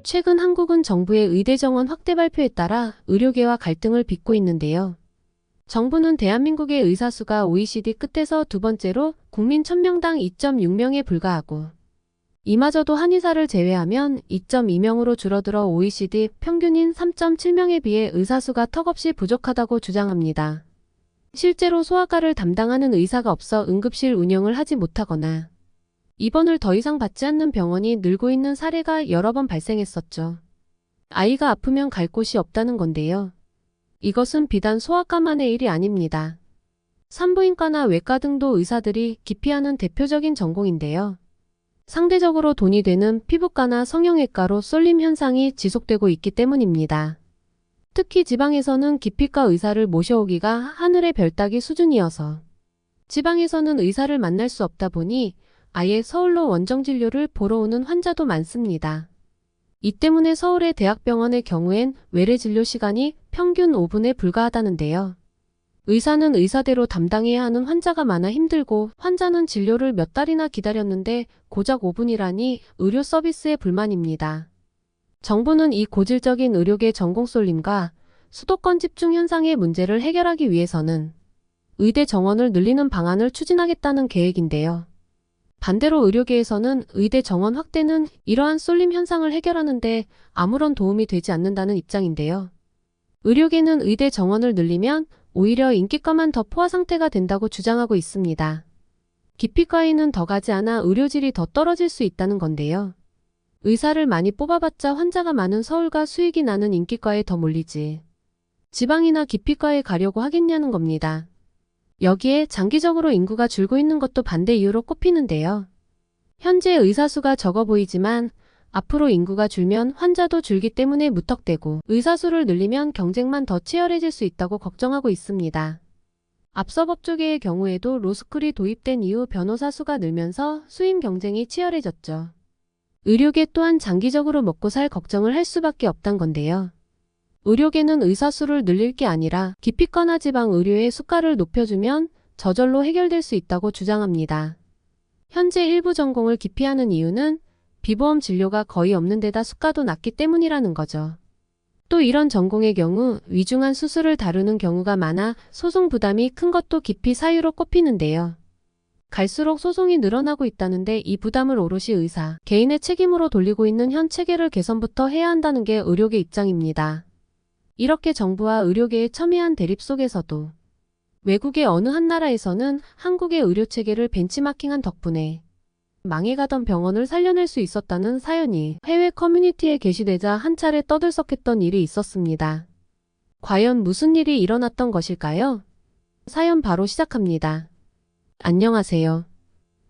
최근 한국은 정부의 의대 정원 확대 발표에 따라 의료계와 갈등을 빚고 있는데요. 정부는 대한민국의 의사 수가 OECD 끝에서 두 번째로 국민 1000명당 2.6명에 불과하고 이마저도 한의사를 제외하면 2.2명으로 줄어들어 OECD 평균인 3.7명에 비해 의사 수가 턱없이 부족하다고 주장합니다. 실제로 소아과를 담당하는 의사가 없어 응급실 운영을 하지 못하거나 입원을 더 이상 받지 않는 병원이 늘고 있는 사례가 여러 번 발생했었죠. 아이가 아프면 갈 곳이 없다는 건데요. 이것은 비단 소아과만의 일이 아닙니다. 산부인과나 외과 등도 의사들이 기피하는 대표적인 전공인데요. 상대적으로 돈이 되는 피부과나 성형외과로 쏠림 현상이 지속되고 있기 때문입니다. 특히 지방에서는 기피과 의사를 모셔오기가 하늘의 별 따기 수준이어서 지방에서는 의사를 만날 수 없다 보니 아예 서울로 원정진료를 보러 오는 환자도 많습니다. 이 때문에 서울의 대학병원의 경우엔 외래 진료 시간이 평균 5분에 불과하다는데요. 의사는 의사대로 담당해야 하는 환자가 많아 힘들고 환자는 진료를 몇 달이나 기다렸는데 고작 5분이라니 의료 서비스에 불만입니다. 정부는 이 고질적인 의료계 전공 쏠림과 수도권 집중 현상의 문제를 해결하기 위해서는 의대 정원을 늘리는 방안을 추진하겠다는 계획인데요. 반대로 의료계에서는 의대 정원 확대는 이러한 쏠림 현상을 해결하는데 아무런 도움이 되지 않는다는 입장인데요. 의료계는 의대 정원을 늘리면 오히려 인기과만 더 포화 상태가 된다고 주장하고 있습니다. 기피과에는 더 가지 않아 의료질이 더 떨어질 수 있다는 건데요. 의사를 많이 뽑아봤자 환자가 많은 서울과 수익이 나는 인기과에 더 몰리지. 지방이나 기피과에 가려고 하겠냐는 겁니다. 여기에 장기적으로 인구가 줄고 있는 것도 반대 이유로 꼽히는데요. 현재 의사 수가 적어 보이지만 앞으로 인구가 줄면 환자도 줄기 때문에 무턱대고 의사 수를 늘리면 경쟁만 더 치열해질 수 있다고 걱정하고 있습니다. 앞서 법조계의 경우에도 로스쿨이 도입된 이후 변호사 수가 늘면서 수임 경쟁이 치열해졌죠. 의료계 또한 장기적으로 먹고 살 걱정을 할 수밖에 없단 건데요. 의료계는 의사 수를 늘릴 게 아니라 기피과나 지방 의료의 수가를 높여주면 저절로 해결될 수 있다고 주장합니다. 현재 일부 전공을 기피하는 이유는 비보험 진료가 거의 없는 데다 수가도 낮기 때문이라는 거죠. 또 이런 전공의 경우 위중한 수술을 다루는 경우가 많아 소송 부담이 큰 것도 기피 사유로 꼽히는데요. 갈수록 소송이 늘어나고 있다는데 이 부담을 오롯이 의사, 개인의 책임으로 돌리고 있는 현 체계를 개선부터 해야 한다는 게 의료계 입장입니다. 이렇게 정부와 의료계의 첨예한 대립 속에서도 외국의 어느 한 나라에서는 한국의 의료체계를 벤치마킹한 덕분에 망해가던 병원을 살려낼 수 있었다는 사연이 해외 커뮤니티에 게시되자 한 차례 떠들썩했던 일이 있었습니다. 과연 무슨 일이 일어났던 것일까요? 사연 바로 시작합니다. 안녕하세요.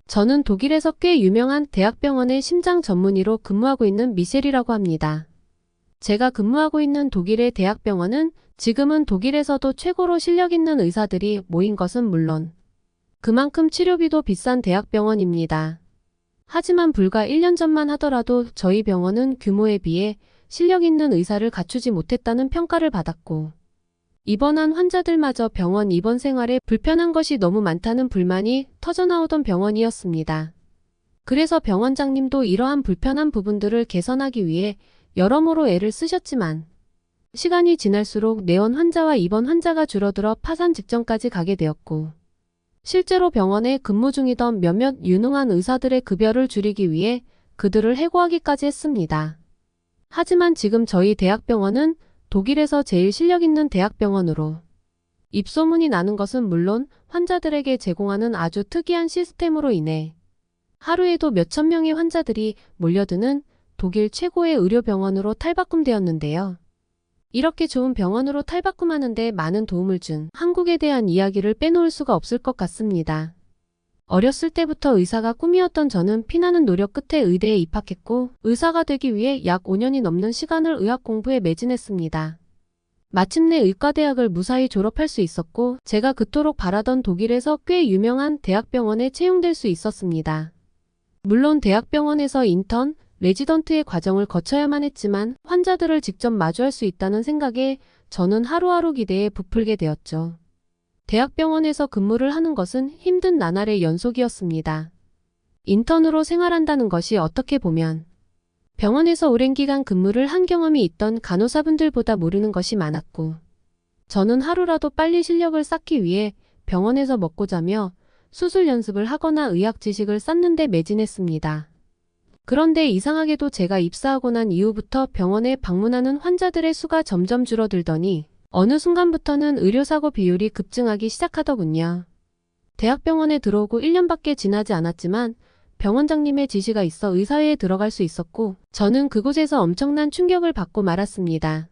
저는 독일에서 꽤 유명한 대학병원의 심장 전문의로 근무하고 있는 미셸이라고 합니다. 제가 근무하고 있는 독일의 대학병원은 지금은 독일에서도 최고로 실력 있는 의사들이 모인 것은 물론 그만큼 치료비도 비싼 대학병원입니다. 하지만 불과 1년 전만 하더라도 저희 병원은 규모에 비해 실력 있는 의사를 갖추지 못했다는 평가를 받았고 입원한 환자들마저 병원 입원 생활에 불편한 것이 너무 많다는 불만이 터져나오던 병원이었습니다. 그래서 병원장님도 이러한 불편한 부분들을 개선하기 위해 여러모로 애를 쓰셨지만 시간이 지날수록 내원 환자와 입원 환자가 줄어들어 파산 직전까지 가게 되었고 실제로 병원에 근무 중이던 몇몇 유능한 의사들의 급여를 줄이기 위해 그들을 해고하기까지 했습니다. 하지만 지금 저희 대학병원은 독일에서 제일 실력 있는 대학병원으로 입소문이 나는 것은 물론 환자들에게 제공하는 아주 특이한 시스템으로 인해 하루에도 몇천 명의 환자들이 몰려드는 독일 최고의 의료병원으로 탈바꿈되었는데요. 이렇게 좋은 병원으로 탈바꿈하는데 많은 도움을 준 한국에 대한 이야기를 빼놓을 수가 없을 것 같습니다. 어렸을 때부터 의사가 꿈이었던 저는 피나는 노력 끝에 의대에 입학했고 의사가 되기 위해 약 5년이 넘는 시간을 의학 공부에 매진했습니다. 마침내 의과대학을 무사히 졸업할 수 있었고 제가 그토록 바라던 독일에서 꽤 유명한 대학병원에 채용될 수 있었습니다. 물론 대학병원에서 인턴, 레지던트의 과정을 거쳐야만 했지만 환자들을 직접 마주할 수 있다는 생각에 저는 하루하루 기대에 부풀게 되었죠. 대학병원에서 근무를 하는 것은 힘든 나날의 연속이었습니다. 인턴으로 생활한다는 것이 어떻게 보면 병원에서 오랜 기간 근무를 한 경험이 있던 간호사분들보다 모르는 것이 많았고, 저는 하루라도 빨리 실력을 쌓기 위해 병원에서 먹고 자며 수술 연습을 하거나 의학 지식을 쌓는 데 매진했습니다. 그런데 이상하게도 제가 입사하고 난 이후부터 병원에 방문하는 환자들의 수가 점점 줄어들더니 어느 순간부터는 의료사고 비율이 급증하기 시작하더군요. 대학병원에 들어오고 1년밖에 지나지 않았지만 병원장님의 지시가 있어 의사회에 들어갈 수 있었고, 저는 그곳에서 엄청난 충격을 받고 말았습니다.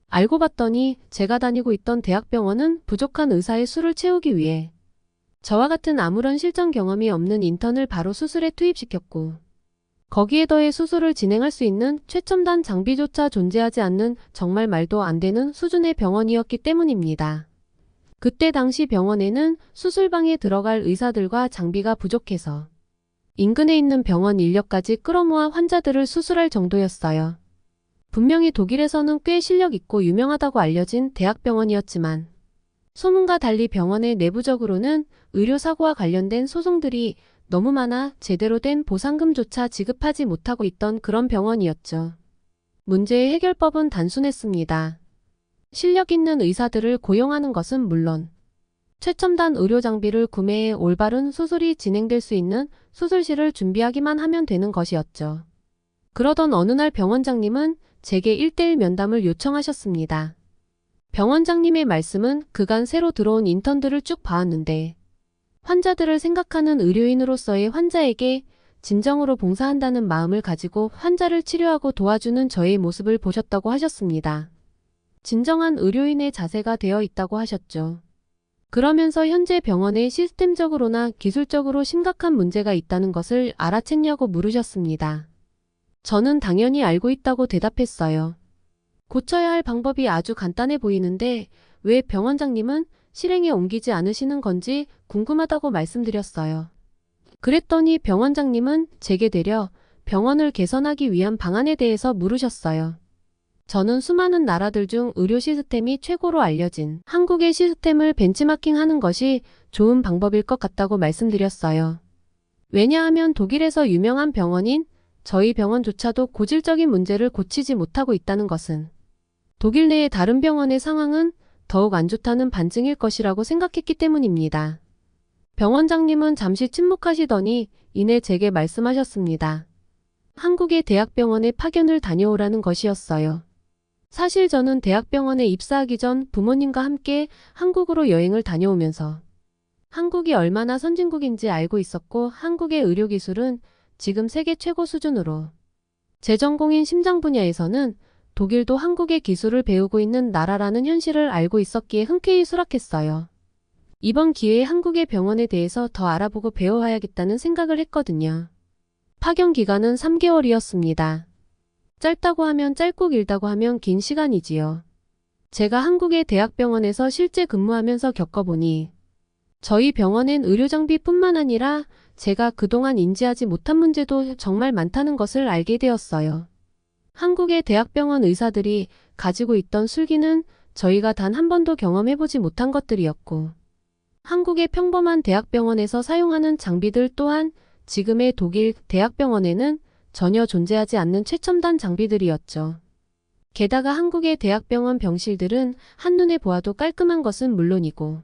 알고 봤더니 제가 다니고 있던 대학병원은 부족한 의사의 수를 채우기 위해 저와 같은 아무런 실전 경험이 없는 인턴을 바로 수술에 투입시켰고, 거기에 더해 수술을 진행할 수 있는 최첨단 장비조차 존재하지 않는 정말 말도 안 되는 수준의 병원이었기 때문입니다. 그때 당시 병원에는 수술방에 들어갈 의사들과 장비가 부족해서 인근에 있는 병원 인력까지 끌어모아 환자들을 수술할 정도였어요. 분명히 독일에서는 꽤 실력 있고 유명하다고 알려진 대학병원이었지만, 소문과 달리 병원의 내부적으로는 의료사고와 관련된 소송들이 너무 많아 제대로 된 보상금조차 지급하지 못하고 있던 그런 병원이었죠. 문제의 해결법은 단순했습니다. 실력 있는 의사들을 고용하는 것은 물론 최첨단 의료 장비를 구매해 올바른 수술이 진행될 수 있는 수술실을 준비하기만 하면 되는 것이었죠. 그러던 어느 날 병원장님은 제게 1:1 면담을 요청하셨습니다. 병원장님의 말씀은 그간 새로 들어온 인턴들을 쭉 봐왔는데, 환자들을 생각하는 의료인으로서의 환자에게 진정으로 봉사한다는 마음을 가지고 환자를 치료하고 도와주는 저의 모습을 보셨다고 하셨습니다. 진정한 의료인의 자세가 되어 있다고 하셨죠. 그러면서 현재 병원에 시스템적으로나 기술적으로 심각한 문제가 있다는 것을 알아챘냐고 물으셨습니다. 저는 당연히 알고 있다고 대답했어요. 고쳐야 할 방법이 아주 간단해 보이는데 왜 병원장님은 실행에 옮기지 않으시는 건지 궁금하다고 말씀드렸어요. 그랬더니 병원장님은 제게 되려 병원을 개선하기 위한 방안에 대해서 물으셨어요. 저는 수많은 나라들 중 의료 시스템이 최고로 알려진 한국의 시스템을 벤치마킹하는 것이 좋은 방법일 것 같다고 말씀드렸어요. 왜냐하면 독일에서 유명한 병원인 저희 병원조차도 고질적인 문제를 고치지 못하고 있다는 것은 독일 내의 다른 병원의 상황은 더욱 안 좋다는 반증일 것이라고 생각했기 때문입니다. 병원장님은 잠시 침묵하시더니 이내 제게 말씀하셨습니다. 한국의 대학병원에 파견을 다녀오라는 것이었어요. 사실 저는 대학병원에 입사하기 전 부모님과 함께 한국으로 여행을 다녀오면서 한국이 얼마나 선진국인지 알고 있었고, 한국의 의료기술은 지금 세계 최고 수준으로, 제 전공인 심장 분야에서는 독일도 한국의 기술을 배우고 있는 나라라는 현실을 알고 있었기에 흔쾌히 수락했어요. 이번 기회에 한국의 병원에 대해서 더 알아보고 배워야겠다는 생각을 했거든요. 파견 기간은 3개월이었습니다. 짧다고 하면 짧고 길다고 하면 긴 시간이지요. 제가 한국의 대학병원에서 실제 근무하면서 겪어보니 저희 병원엔 의료장비뿐만 아니라 제가 그동안 인지하지 못한 문제도 정말 많다는 것을 알게 되었어요. 한국의 대학병원 의사들이 가지고 있던 술기는 저희가 단 한 번도 경험해보지 못한 것들이었고, 한국의 평범한 대학병원에서 사용하는 장비들 또한 지금의 독일 대학병원에는 전혀 존재하지 않는 최첨단 장비들이었죠. 게다가 한국의 대학병원 병실들은 한눈에 보아도 깔끔한 것은 물론이고,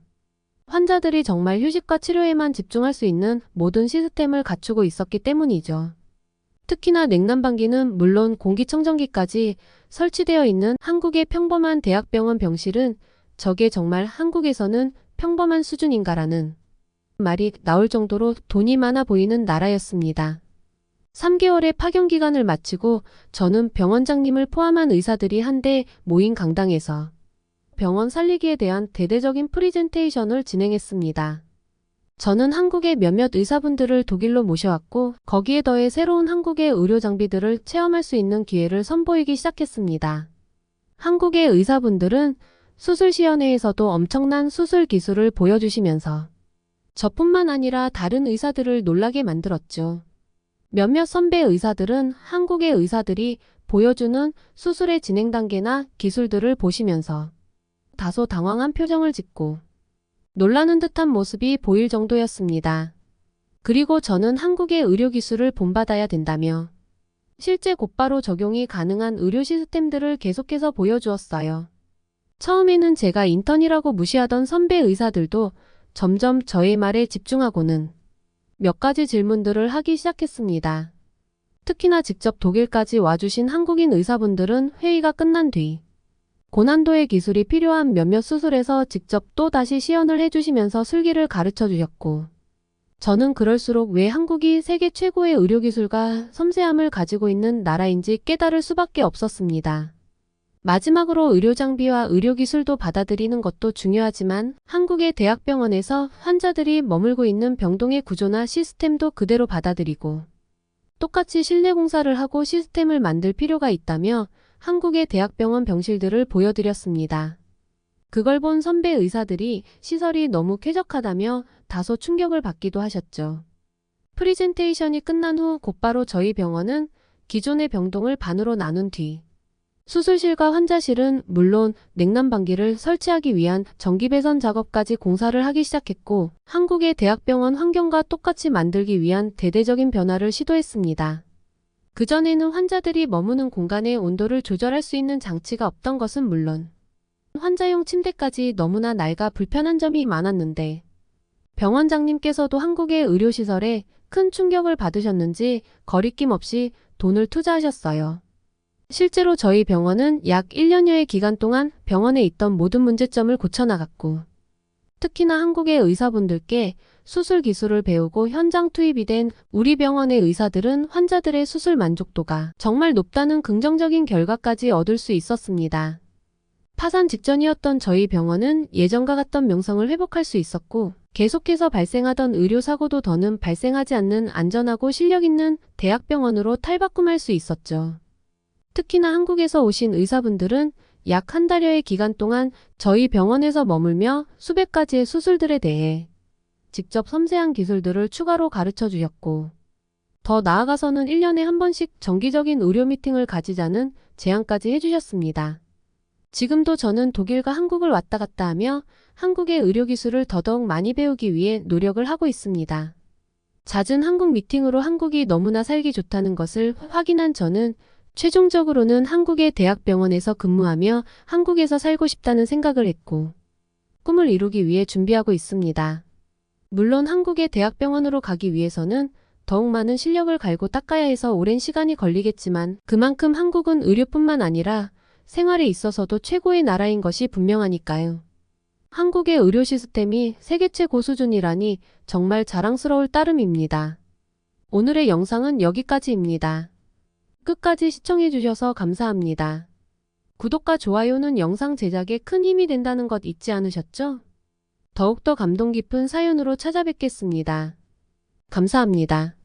환자들이 정말 휴식과 치료에만 집중할 수 있는 모든 시스템을 갖추고 있었기 때문이죠. 특히나 냉난방기는 물론 공기청정기까지 설치되어 있는 한국의 평범한 대학병원 병실은 저게 정말 한국에서는 평범한 수준인가라는 말이 나올 정도로 돈이 많아 보이는 나라였습니다. 3개월의 파견 기간을 마치고 저는 병원장님을 포함한 의사들이 한데 모인 강당에서 병원 살리기에 대한 대대적인 프리젠테이션을 진행했습니다. 저는 한국의 몇몇 의사분들을 독일로 모셔왔고, 거기에 더해 새로운 한국의 의료 장비들을 체험할 수 있는 기회를 선보이기 시작했습니다. 한국의 의사분들은 수술시연회에서도 엄청난 수술 기술을 보여주시면서 저뿐만 아니라 다른 의사들을 놀라게 만들었죠. 몇몇 선배 의사들은 한국의 의사들이 보여주는 수술의 진행 단계나 기술들을 보시면서 다소 당황한 표정을 짓고 놀라는 듯한 모습이 보일 정도였습니다. 그리고 저는 한국의 의료기술을 본받아야 된다며 실제 곧바로 적용이 가능한 의료 시스템들을 계속해서 보여주었어요. 처음에는 제가 인턴이라고 무시하던 선배 의사들도 점점 저의 말에 집중하고는 몇 가지 질문들을 하기 시작했습니다. 특히나 직접 독일까지 와주신 한국인 의사분들은 회의가 끝난 뒤 고난도의 기술이 필요한 몇몇 수술에서 직접 또 다시 시연을 해주시면서 술기를 가르쳐 주셨고, 저는 그럴수록 왜 한국이 세계 최고의 의료기술과 섬세함을 가지고 있는 나라인지 깨달을 수밖에 없었습니다. 마지막으로 의료장비와 의료기술도 받아들이는 것도 중요하지만 한국의 대학병원에서 환자들이 머물고 있는 병동의 구조나 시스템도 그대로 받아들이고 똑같이 실내공사를 하고 시스템을 만들 필요가 있다며 한국의 대학병원 병실들을 보여드렸습니다. 그걸 본 선배 의사들이 시설이 너무 쾌적하다며 다소 충격을 받기도 하셨죠. 프리젠테이션이 끝난 후 곧바로 저희 병원은 기존의 병동을 반으로 나눈 뒤 수술실과 환자실은 물론 냉난방기를 설치하기 위한 전기배선 작업까지 공사를 하기 시작했고, 한국의 대학병원 환경과 똑같이 만들기 위한 대대적인 변화를 시도했습니다. 그전에는 환자들이 머무는 공간의 온도를 조절할 수 있는 장치가 없던 것은 물론 환자용 침대까지 너무나 낡아 불편한 점이 많았는데, 병원장님께서도 한국의 의료시설에 큰 충격을 받으셨는지 거리낌 없이 돈을 투자하셨어요. 실제로 저희 병원은 약 1년여의 기간 동안 병원에 있던 모든 문제점을 고쳐나갔고, 특히나 한국의 의사분들께 수술 기술을 배우고 현장 투입이 된 우리 병원의 의사들은 환자들의 수술 만족도가 정말 높다는 긍정적인 결과까지 얻을 수 있었습니다. 파산 직전이었던 저희 병원은 예전과 같던 명성을 회복할 수 있었고, 계속해서 발생하던 의료사고도 더는 발생하지 않는 안전하고 실력 있는 대학병원으로 탈바꿈할 수 있었죠. 특히나 한국에서 오신 의사분들은 약 한 달여의 기간 동안 저희 병원에서 머물며 수백 가지의 수술들에 대해 직접 섬세한 기술들을 추가로 가르쳐 주셨고, 더 나아가서는 1년에 한 번씩 정기적인 의료 미팅을 가지자는 제안까지 해주셨습니다. 지금도 저는 독일과 한국을 왔다 갔다 하며 한국의 의료기술을 더더욱 많이 배우기 위해 노력을 하고 있습니다. 잦은 한국 미팅으로 한국이 너무나 살기 좋다는 것을 확인한 저는 최종적으로는 한국의 대학병원에서 근무하며 한국에서 살고 싶다는 생각을 했고, 꿈을 이루기 위해 준비하고 있습니다. 물론 한국의 대학병원으로 가기 위해서는 더욱 많은 실력을 갈고 닦아야 해서 오랜 시간이 걸리겠지만, 그만큼 한국은 의료뿐만 아니라 생활에 있어서도 최고의 나라인 것이 분명하니까요. 한국의 의료 시스템이 세계 최고 수준이라니 정말 자랑스러울 따름입니다. 오늘의 영상은 여기까지입니다. 끝까지 시청해주셔서 감사합니다. 구독과 좋아요는 영상 제작에 큰 힘이 된다는 것 잊지 않으셨죠? 더욱더 감동 깊은 사연으로 찾아뵙겠습니다. 감사합니다.